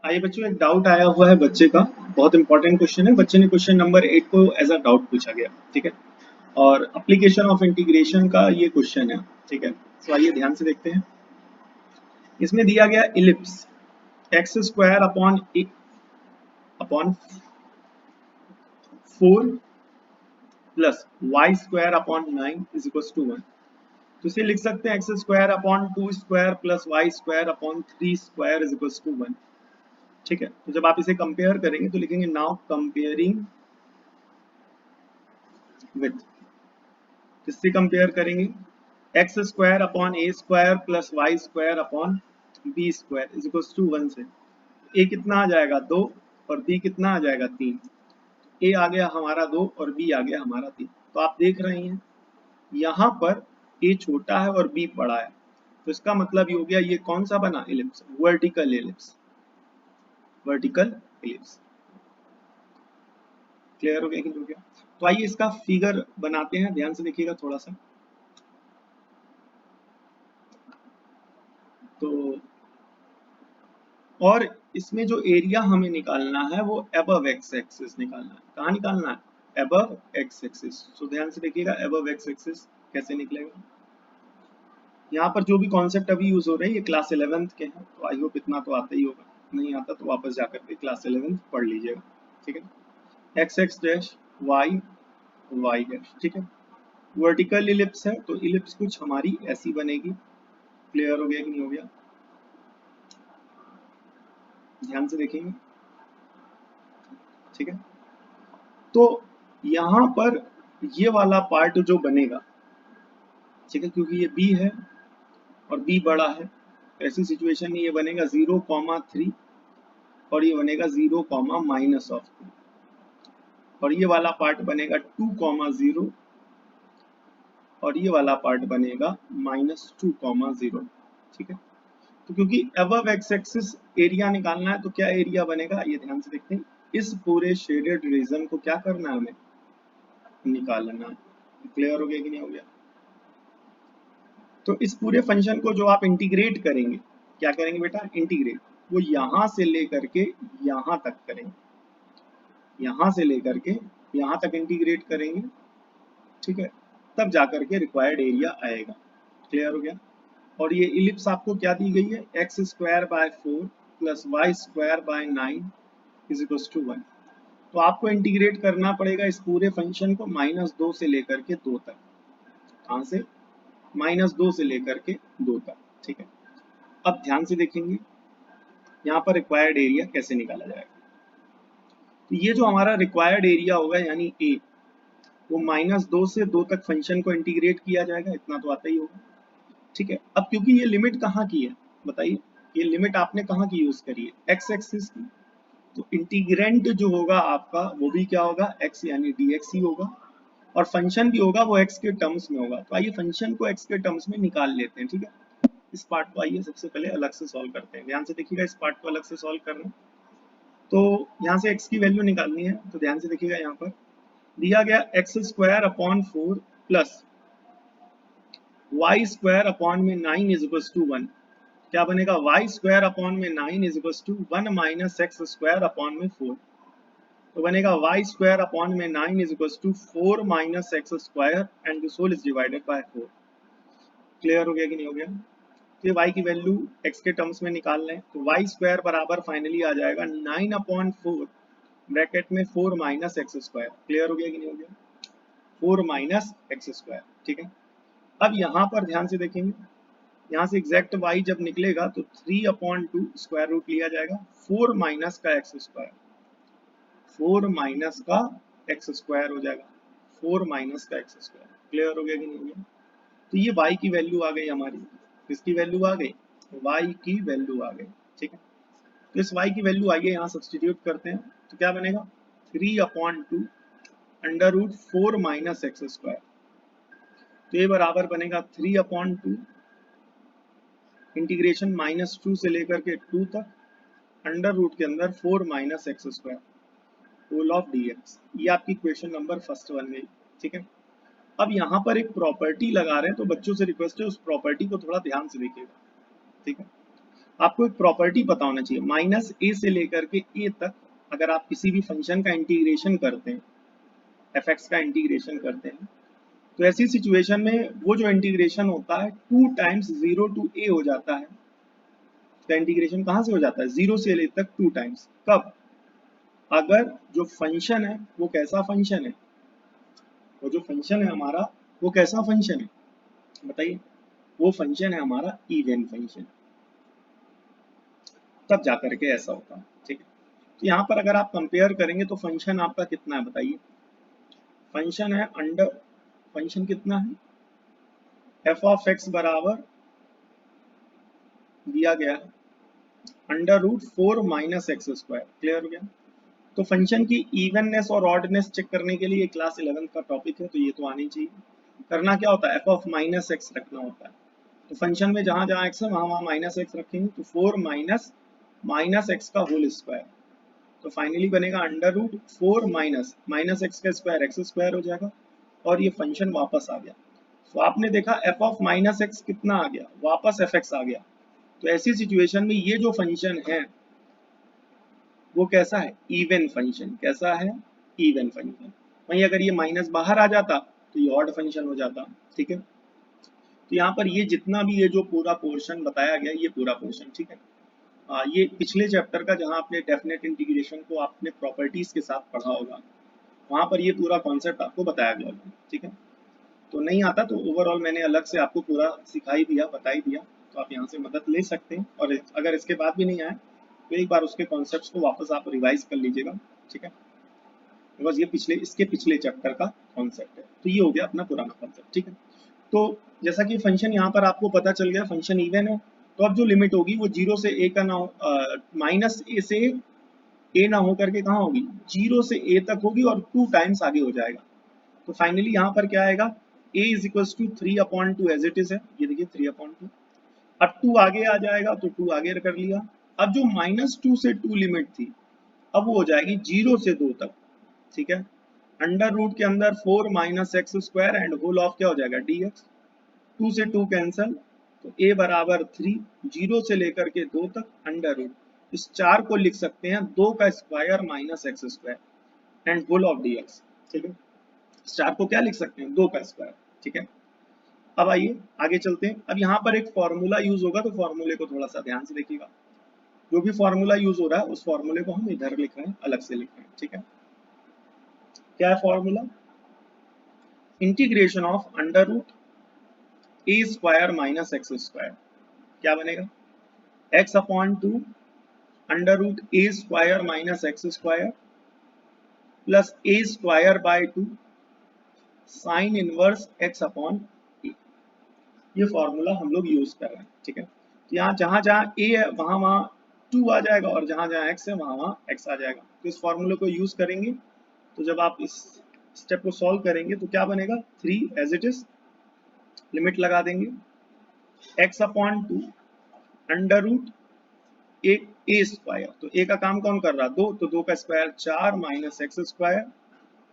आइए बच्चों, एक डाउट आया हुआ है बच्चे का। बहुत इंपॉर्टेंट क्वेश्चन है। बच्चे ने क्वेश्चन नंबर 8 को एज अ डाउट पूछा गया। ठीक है, और एप्लीकेशन ऑफ इंटीग्रेशन का ये क्वेश्चन है। ठीक है, तो आइए ध्यान से देखते हैं। इसमें दिया गया ellipse x square upon 4 plus y square upon 9 is equal to 1। तो इसे लिख सकते हैं x square upon 2 square plus y square upon 3 square is equal to 1। ठीक है, तो जब आप इसे कंपेयर करेंगे तो लिखेंगे नाउ कंपेयरिंग विथ, किससे कंपेयर करेंगे? X square upon a square plus y square upon b square is equal to 1 से। ए कितना आ जाएगा 2 और बी कितना आ जाएगा 3। ए आ गया हमारा 2 और बी आ गया हमारा 3। तो आप देख रहे हैं यहाँ पर ए छोटा है और बी बड़ा है, तो इसका मतलब ये हो गया ये कौन सा बना ellipse, vertical ellipse. Vertical ellipse clear हो गया कि नहीं हो गया? तो आइए इसका फिगर बनाते हैं, ध्यान से देखिएगा थोड़ा सा। तो और इसमें जो एरिया हमें निकालना है वो अबव एक्स एक्सिस निकालना है। कहाँ निकालना है? Above x axis. तो ध्यान से देखिएगा अबव एक्स एक्सिस कैसे निकलेगा। यहाँ पर जो भी कॉन्सेप्ट अभी यूज हो रहे हैं ये क्लास 11th के हैं, तो आई होप इतना तो आता ही होगा। नहीं आता तो वापस जाकर के क्लास 11th पढ़ लीजिएगा। ठीक है, x x dash y y dash. ठीक है, वर्टिकल इलिप्स है तो इलिप्स कुछ हमारी ऐसी बनेगी। क्लियर हो गया कि नहीं हो गया? ध्यान से देखेंगे। ठीक है, तो यहाँ पर ये वाला पार्ट जो बनेगा, ठीक है, क्योंकि ये बी है और बी बड़ा है, ऐसी सिचुएशन में ये बनेगा 0,3 और ये बनेगा 0,-3 और ये वाला पार्ट बनेगा 2,0 और ये वाला पार्ट बनेगा -2,0। ठीक है, तो क्योंकि अबव एक्स एक्सिस एरिया निकालना है तो क्या एरिया बनेगा ये ध्यान से देखते हैं। इस पूरे शेडेड रीजन को क्या करना है हमें? निकालना है। क्लियर हो गया कि नहीं हो गया? तो इस पूरे फंक्शन को जो आप इंटीग्रेट करेंगे, क्या करेंगे बेटा? इंटीग्रेट। वो यहां से लेकर के यहां तक करेंगे, यहां से लेकर के यहां तक इंटीग्रेट करेंगे। ठीक है, तब जाकर के रिक्वायर्ड एरिया आएगा। क्लियर हो गया? और ये इलिप्स आपको क्या दी गई है? X square by 4 plus y square by 9 is equal to 1। तो आपको इंटीग्रेट करना पड़ेगा इस पूरे फंक्शन को -2 से लेकर के 2 तक। कहां से? -2 से लेकर के 2 तक। ठीक है, अब ध्यान से देखेंगे यहाँ पर रिक्वायर्ड एरिया कैसे निकाला जाएगा। तो ये जो हमारा रिक्वायर्ड एरिया होगा यानी ए, वो -2 से 2 तक फंक्शन को इंटीग्रेट किया जाएगा, इतना तो आता ही होगा। ठीक है, अब क्योंकि ये लिमिट कहाँ की है बताइए, ये लिमिट आपने कहाँ की यूज करी है? एक्स एक्सिस की। तो इंटीग्रेंट जो होगा आपका वो भी क्या होगा? एक्स यानी dx ही होगा, और फंक्शन भी होगा वो एक्स के टर्म्स में होगा। तो आइए फंक्शन को एक्स के टर्म्स में निकाल लेते हैं। ठीक है, इस पार्ट को आइए सबसे पहले अलग से सॉल्व करते हैं। ध्यान से देखिएगा, इस पार्ट को अलग से सॉल्व करना। तो यहाँ से x की वैल्यू निकालनी है, तो ध्यान से देखिएगा यहाँ पर दिया गया x square upon 4 plus y square upon में 9 इज इक्वल टू 1। क्या बनेगा? वाई स्क्वायर अपॉन में 9 is equal to 1 minus x square upon में 4। तो बनेगा वाई स्क्वायर अपॉन में 9 is equal to 4 minus x square and this whole is divided by 4। Clear हो गया कि नहीं हो गया? तो ये y की वैल्यू x के टर्म्स में निकाल लें, तो वाई स्क्वायर बराबर फाइनली आ जाएगा 9/4 ब्रैकेट में 4 माइनस एक्स स्क्वायर। क्लियर हो गया कि नहीं हो गया? 4 माइनस एक्स स्क्वायर। ठीक है, अब यहाँ पर ध्यान से देखेंगे, यहाँ से एग्जैक्ट y जब निकलेगा तो 3/2 स्क्वायर रूट लिया जाएगा 4 माइनस का एक्स स्क्वायर, 4 माइनस का एक्स स्क्वायर हो जाएगा, 4 माइनस का एक्स स्क्वायर। क्लियर हो गया कि नहीं हो गया? तो ये y की वैल्यू आ गई हमारी, किसकी वैल्यू आ गई? y की वैल्यू आ गई। ठीक है, तो इस y की वैल्यू आइए यहाँ सब्सटीट्यूट करते हैं, तो क्या बनेगा? 3/2 under root 4 minus x square. तो ये बराबर बनेगा 3/2 इंटीग्रेशन -2 से लेकर के 2 तक अंडर रूट के अंदर 4 minus x square whole of dx। ये आपकी क्वेश्चन नंबर फर्स्ट बन गई। ठीक है, अब यहाँ पर एक प्रॉपर्टी लगा रहे हैं, तो बच्चों से रिक्वेस्ट है उस प्रॉपर्टी को थोड़ा ध्यान से देखिएगा। ठीक है, आपको एक प्रॉपर्टी पता होना चाहिए, माइनस ए से लेकर के ए तक अगर आप किसी भी फंक्शन का इंटीग्रेशन करते हैं, एफ एक्स का इंटीग्रेशन करते हैं, तो ऐसी सिचुएशन में वो जो इंटीग्रेशन होता है 2 टाइम्स 0 टू ए हो जाता है। का इंटीग्रेशन कहाँ से हो जाता है, 0 से ले तक 2 टाइम्स। कब, अगर जो फंक्शन है वो कैसा फंक्शन है, वो जो फंक्शन है हमारा वो कैसा फंक्शन है बताइए, वो फंक्शन है हमारा इवन फंक्शन, तब जाकर के ऐसा होता है। ठीक है, तो यहाँ पर अगर आप कंपेयर करेंगे तो फंक्शन आपका कितना है बताइए, फंक्शन है अंडर, फंक्शन कितना है, एफ ऑफ एक्स बराबर दिया गया है √4 - x²। क्लियर हो गया। तो फंक्शन की इवननेस और ऑडनेस चेक करने के लिए क्लास 11 का टॉपिक है, तो ये तो आनी चाहिए। करना क्या होता है, एफ ऑफ माइनस एक्स रखना होता है। तो फंक्शन में जहां जहां एक्स है वहां वहां माइनस एक्स रखेंगे, तो 4 माइनस माइनस एक्स का होल स्क्वायर, तो फाइनली बनेगा √4 माइनस माइनस एक्स का स्क्वायर एक्स स्क्वायर हो जाएगा, और ये फंक्शन वापस आ गया। तो आपने देखा एफ ऑफ माइनस एक्स कितना आ गया, वापस एफ एक्स आ गया। तो ऐसी सिचुएशन में ये जो फंक्शन है वो कैसा है, इवन फंक्शन। कैसा है, इवन फंक्शन। वहीं अगर ये माइनस बाहर आ जाता तो ये ऑड फंक्शन हो जाता। ठीक है, तो यहाँ पर ये जितना भी ये जो पूरा पोर्शन बताया गया, ये पूरा पोर्शन, ठीक है, ये पिछले चैप्टर का जहाँ आपने डेफिनेट इंटीग्रेशन को आपने प्रॉपर्टीज के साथ पढ़ा होगा, वहाँ पर ये पूरा कॉन्सेप्ट आपको बताया गया होगा। ठीक है, तो नहीं आता तो ओवरऑल मैंने अलग से आपको पूरा सिखाई दिया, बताई दिया, तो आप यहाँ से मदद ले सकते हैं। और अगर इसके बाद भी नहीं आए तो एक बार उसके कॉन्सेप्ट्स को वापस आप रिवाइज कर लीजिएगा। ठीक है, बिकॉज ये पिछले, इसके पिछले चैप्टर का कॉन्सेप्ट है, तो ये हो गया अपना पुराना कॉन्सेप्ट। ठीक है, तो जैसा कि फंक्शन यहाँ पर आपको पता चल गया, फंक्शन इवन है, तो अब जो लिमिट होगी वो 0 से ए का ना हो, माइनस ए से ए ना हो करके कहाँ होगी, 0 से ए तक होगी और 2 टाइम्स आगे हो जाएगा। तो फाइनली यहाँ पर क्या आएगा, a is equal to 3/2 as it is है, ये देखिए 3/2। अब 2 आगे आ जाएगा तो 2 आगे कर लिया। अब जो -2 से 2 लिमिट थी, अब वो हो जाएगी 0 से 2 तक। ठीक है, अंडर रूट के अंदर 4 minus x square and whole of क्या हो जाएगा dx, 2 से 2 कैंसल, तो a बराबर 3, 0 से लेकर के 2 तक अंडर रूट, इस 4 को लिख सकते हैं 2 का square minus x square and whole of dx। ठीक है, इस 4 को क्या लिख सकते हैं, 2 का स्क्वायर। ठीक है, अब आइए आगे चलते हैं। अब यहाँ पर एक फॉर्मूला यूज होगा, तो फॉर्मूले को थोड़ा सा ध्यान से देखिएगा। जो भी फॉर्मूला यूज हो रहा है उस फॉर्मूले को हम इधर लिख रहे हैं, अलग से लिख रहे हैं। ठीक है, क्या है formula, integration of under root a square minus x square, क्या बनेगा, x/2 under root a square minus x square plus a square by 2 sine inverse x/ए। ये फॉर्मूला हम लोग यूज कर रहे हैं। ठीक है, तो यहाँ जहां जहां a है वहां वहां 2 आ जाएगा, और जहां जहां x है वहां वहां x आ जाएगा। तो इस फॉर्मूले को यूज करेंगे, तो जब आप इस स्टेप को सॉल्व करेंगे तो क्या बनेगा, 3 एज इट इज, लिमिट लगा देंगे x/2 अंडर रूट एक ए स्क्वायर, तो ए का काम कौन कर रहा है, 2, तो 2 का square 4 minus x square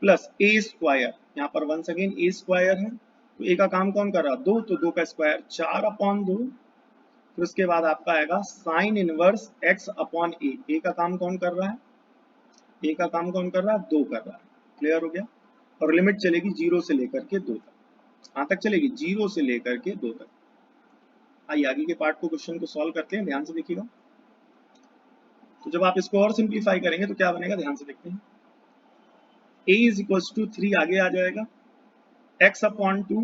plus a square, यहाँ पर वंस अगेन ए स्क्वायर है, तो ए का काम कौन कर रहा है, 2, तो 2 का स्क्वायर 4/2, फिर उसके बाद आपका आएगा साइन इनवर्स x/ए। ए का काम कौन कर रहा है, ए का काम कौन कर रहा है, 2 कर रहा है। क्लियर हो गया, और लिमिट चलेगी 0 से लेकर के 2 तक, कहाँ तक चलेगी, 0 से लेकर के 2 तक। आइए आगे के पार्ट को, क्वेश्चन को सॉल्व करते हैं, ध्यान से देखिएगा। तो जब आप इसको और सिंप्लीफाई करेंगे तो क्या बनेगा, ध्यान से देखते हैं, a इज इक्वल टू 3 आगे आ जाएगा, x/2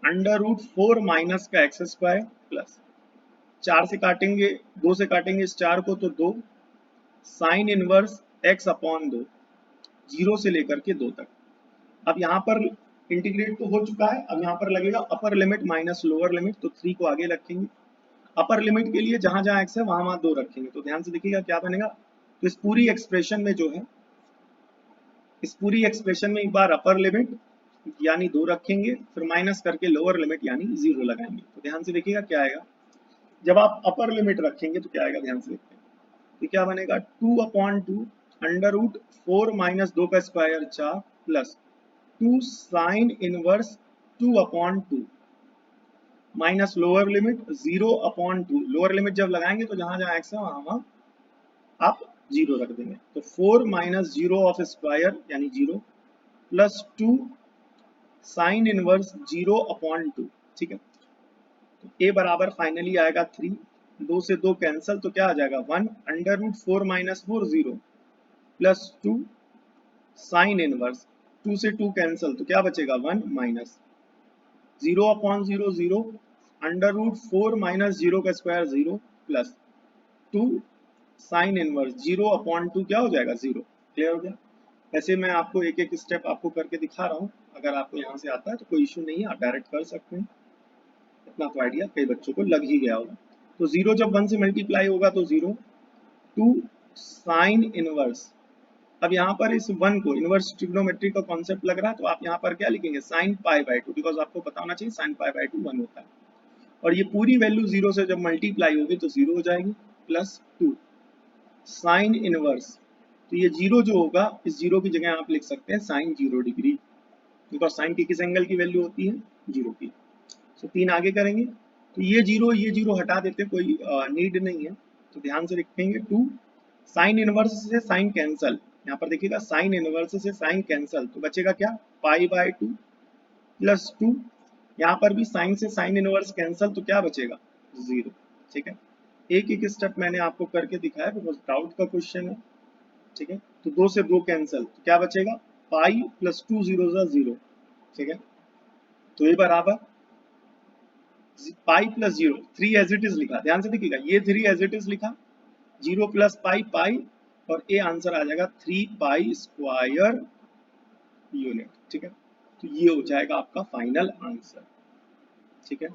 अंडर रूट 4 माइनस का एक्स स्क्वायर प्लस 4 से काटेंगे, 2 से काटेंगे इस 4 को, तो 2 साइन इनवर्स x/2, 0 से लेकर के 2 तक। अब यहाँ पर इंटीग्रेट तो हो चुका है, अब यहाँ पर लगेगा upper limit minus lower limit, तो 3 को आगे रखेंगे। अपर लिमिट के लिए जहां जहां x है वहां वहां 2 रखेंगे, तो ध्यान से देखिएगा क्या बनेगा। तो इस पूरी एक्सप्रेशन में जो है, इस पूरी एक्सप्रेशन में एक बार अपर लिमिट यानी 2 रखेंगे, फिर माइनस करके लोअर लिमिट यानी 0 लगाएंगे। तो ध्यान से देखिएगा क्या आएगा, जब आप अपर लिमिट रखेंगे तो क्या आएगा, ध्यान से देखते हैं। तो क्या बनेगा, 2/2 अंडर रूट 4 माइनस 2 का square 4 plus 2 sine inverse 2/2 minus lower limit 0/2। Lower limit जब लगाएंगे तो जहां जहां x है वहां आप 0 रख देंगे। तो 4 माइनस 0 ऑफ स्क्वायर यानी 0 प्लस 2 साइन इनवर्स 0/2। ठीक है, तो a बराबर फाइनली आएगा 3, 2 से 2 कैंसल तो क्या आ जाएगा 1 under root 4 minus 4 0 plus 2 sine inverse 2 से 2 कैंसल तो क्या बचेगा 1 माइनस 0/0 0 अंडर रूट 4 माइनस 0 का स्क्वायर 0 प्लस 2 साइन इनवर्स 0/2 क्या हो जाएगा 0। क्लियर हो गया। ऐसे मैं आपको एक एक स्टेप आपको करके दिखा रहा हूँ, अगर आपको यहाँ से आता है तो कोई इशू नहीं है, आप डायरेक्ट कर सकते हैं। इतना तो आइडिया कई बच्चों को लग ही गया होगा। तो 0 जब 1 से मल्टीप्लाई होगा तो 0, 2 साइन इनवर्स। अब यहाँ पर इस 1 को इनवर्स ट्रिग्नोमेट्री का कॉन्सेप्ट लग रहा है तो आप यहाँ पर क्या लिखेंगे साइन पाई बाय 2, बिकॉज आपको पता होना चाहिए साइन पाई बाय 2 1 होता है। और ये पूरी वैल्यू 0 से जब मल्टीप्लाई होगी तो 0 हो जाएगी प्लस 2 साइन इनवर्स। तो ये 0 जो होगा इस 0 की जगह आप लिख सकते हैं साइन 0 डिग्री, बिकॉज साइन की किस एंगल की वैल्यू होती है 0 की। तो 3 आगे करेंगे तो ये 0 हटा देते, कोई नीड नहीं है, तो ध्यान से लिखेंगे 2 साइन इनवर्स से साइन कैंसल। यहाँ पर देखिएगा साइन इनवर्स से साइन कैंसल तो बचेगा क्या पाई बाय 2 प्लस 2, यहाँ पर भी साइन से साइन इनवर्स कैंसल तो क्या बचेगा 0। ठीक है, एक एक स्टेप मैंने आपको करके दिखाया बिकॉज डाउट का क्वेश्चन है। ठीक है, तो 2 से 2 कैंसल तो क्या बचेगा पाई प्लस 2 0 0। ठीक है, तो ये बराबर pi plus 0 3 as it is लिखा, ध्यान से देखिएगा ये 3 एज इट इज लिखा, 0 प्लस पाई पाई और ए आंसर आ जाएगा 3 पाई स्क्वायर यूनिट। ठीक है, तो ये हो जाएगा आपका फाइनल आंसर। ठीक है,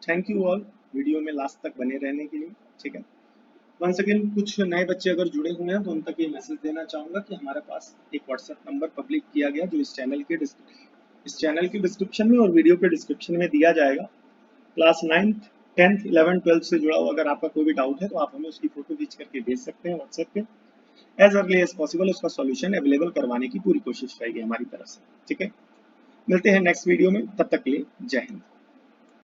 थैंक यू ऑल वीडियो में लास्ट तक बने रहने के लिए। ठीक है, वंस अगेन कुछ नए बच्चे अगर जुड़े हुए हैं तो उन तक ये मैसेज देना चाहूँगा कि हमारे पास एक व्हाट्सएप नंबर पब्लिक किया गया जो इस चैनल के डिस्क्रिप्शन में और वीडियो के डिस्क्रिप्शन में दिया जाएगा। Class 9th 10th 11th 12th से जुड़ा हुआ अगर आपका कोई भी डाउट है तो आप हमें उसकी फोटो खींच करके भेज सकते हैं व्हाट्सएप पे। एज अर्ली एज पॉसिबल उसका सॉल्यूशन अवेलेबल करवाने की पूरी कोशिश रहेगी हमारी तरफ से। ठीक है, मिलते हैं नेक्स्ट वीडियो में, तब तक के लिए जय हिंद।